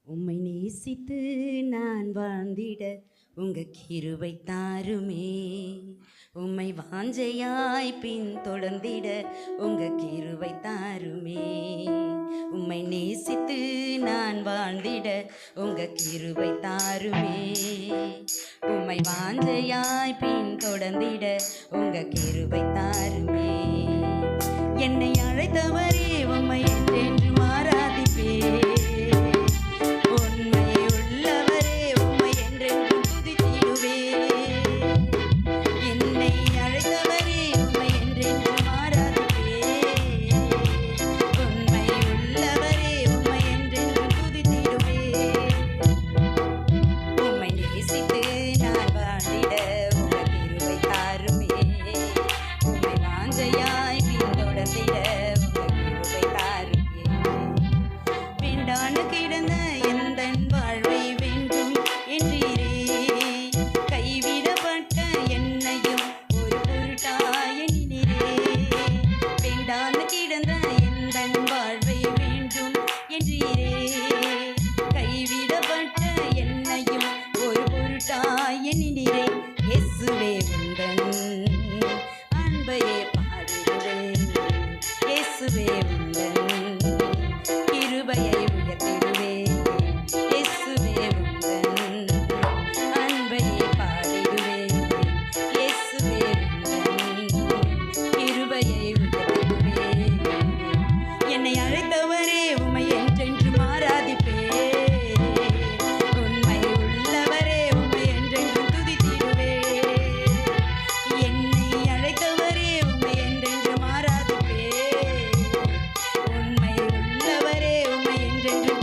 உம்மை நேசித்து நான் வாழ்ந்திட உங்க கிருபை தாருமே. உம்மை வாஞ்சையாய் பின் தொடர்ந்திட உங்க கிருபை தாருமே. உம்மை நேசித்து நான் வாழ்ந்திட உங்க கிருபை தாருமே. உம்மை வாஞ்சையாய் பின் தொடர்ந்திட உங்க கிருபை தாருமே. என்னை அழைத்தவரே உம்மை என்றென்று மாறாதிப்பே.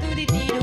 துதித்திடுவே.